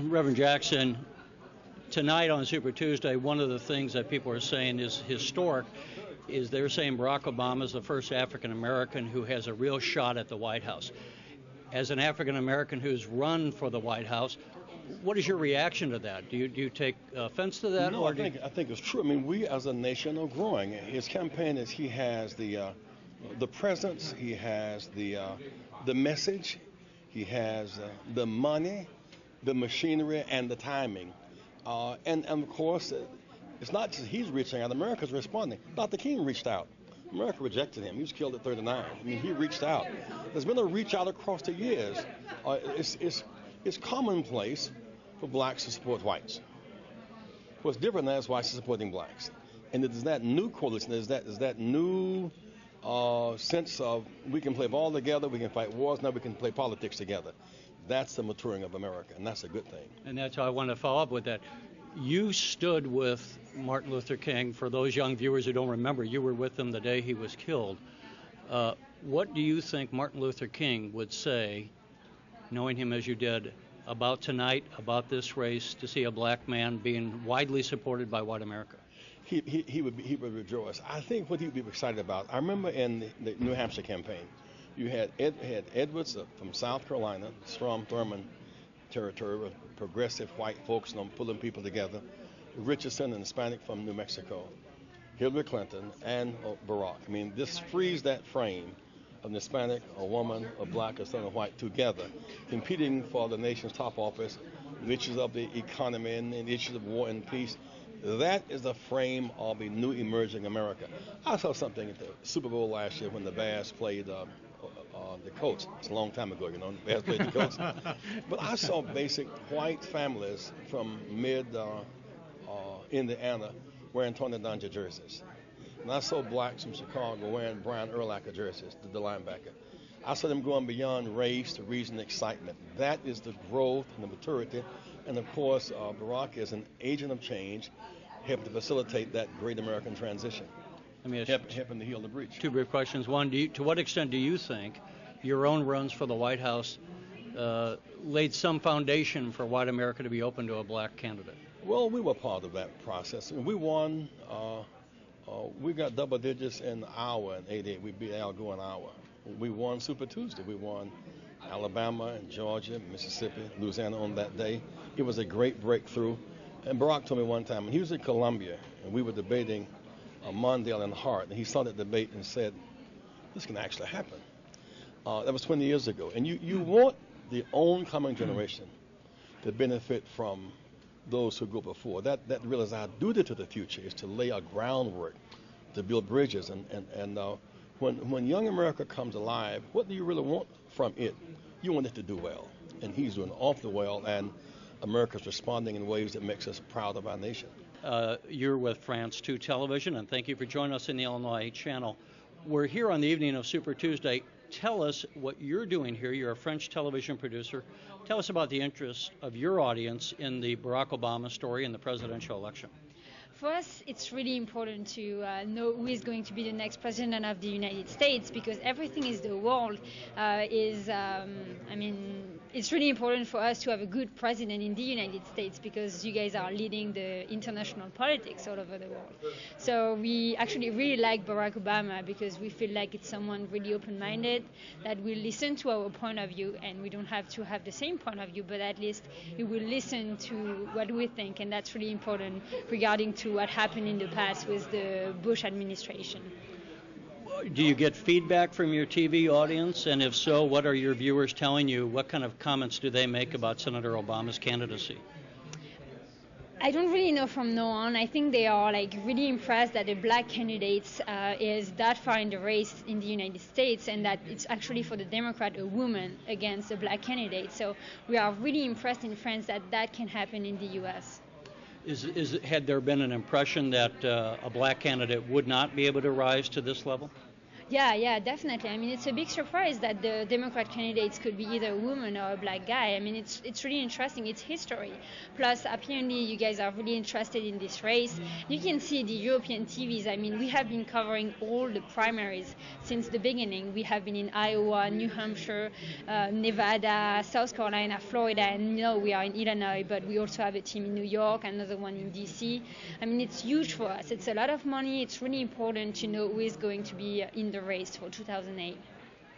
Reverend Jackson, tonight on Super Tuesday, one of the things that people are saying is historic is they're saying Barack Obama is the first African American who has a real shot at the White House. As an African American who's run for the White House, what is your reaction to that? Do you take offense to that? No, I think it's true. I mean, we as a nation are growing. His campaign is he has the presence, he has the message, he has the money, the machinery, and the timing. And of course, it's not just he's reaching out. America's responding. Dr. King reached out. America rejected him. He was killed at 39. I mean, he reached out. There's been a reach out across the years. It's commonplace for blacks to support whites. What's different now is whites are supporting blacks. And there's that new coalition. There's that new sense of we can play ball together, we can fight wars, now we can play politics together. That's the maturing of America, and that's a good thing. And that's how I want to follow up with that. You stood with Martin Luther King. For those young viewers who don't remember, you were with him the day he was killed. What do you think Martin Luther King would say, knowing him as you did, about tonight, about this race, to see a black man being widely supported by white America? He would rejoice. I think what he would be excited about, I remember in the New Hampshire campaign, you had Edwards from South Carolina, Strom Thurmond territory with progressive white folks, pulling people together. Richardson, an Hispanic from New Mexico. Hillary Clinton and Barack. I mean, this frees that frame of an Hispanic, a woman, a black, a son, or white together, competing for the nation's top office, the issues of the economy and the issues of war and peace. That is the frame of a new emerging America. I saw something at the Super Bowl last year when the Bears played the Colts. It's a long time ago, the Bears played the Colts. But I saw basic white families from Indiana wearing Tony Dungy jerseys. And I saw blacks from Chicago wearing Brian Urlacher jerseys, the linebacker. I saw them going beyond race to reason, excitement. That is the growth and the maturity. And of course, Barack is an agent of change, helping to facilitate that great American transition. Helping to heal the breach. Two brief questions. One, to what extent do you think your own runs for the White House laid some foundation for white America to be open to a black candidate? Well, we were part of that process. We won. We got double digits in Iowa in '88. We beat Al Gore in Iowa. We won Super Tuesday. We won Alabama and Georgia, Mississippi, Louisiana on that day. It was a great breakthrough. And Barack told me one time, when he was in Columbia, and we were debating Mondale and Hart, and he saw that debate and said, this can actually happen. That was 20 years ago. And you want the oncoming generation to benefit from those who go before. That really is our duty to the future, is to lay a groundwork, to build bridges. And when young America comes alive, what do you really want from it? You want it to do well. And he's doing awfully well, and America's responding in ways that makes us proud of our nation. You're with France 2 Television, and thank you for joining us in the Illinois channel. We're here on the evening of Super Tuesday. Tell us what you're doing here. You're a French television producer. Tell us about the interest of your audience in the Barack Obama story in the presidential election. For us, it's really important to know who is going to be the next president of the United States, because everything in the world it's really important for us to have a good president in the United States, because you guys are leading the international politics all over the world. So we actually really like Barack Obama because we feel like it's someone really open-minded, that will listen to our point of view, and we don't have to have the same point of view, but at least he will listen to what we think, and that's really important regarding to what happened in the past with the Bush administration. Do you get feedback from your TV audience? And if so, what are your viewers telling you? What kind of comments do they make about Senator Obama's candidacy? I don't really know from now on. I think they are really impressed that a black candidate is that far in the race in the United States, and that it's actually for the Democrat a woman against a black candidate. So we are really impressed in France that that can happen in the U.S. Had there been an impression that a black candidate would not be able to rise to this level? Yeah, definitely. I mean, it's a big surprise that the Democrat candidates could be either a woman or a black guy. I mean, it's really interesting. It's history. Plus, apparently, you guys are really interested in this race. You can see the European TVs. I mean, we have been covering all the primaries since the beginning. We have been in Iowa, New Hampshire, Nevada, South Carolina, Florida, and we are in Illinois, but we also have a team in New York, another one in DC. I mean, it's huge for us. It's a lot of money. It's really important to know who is going to be in the race for 2008.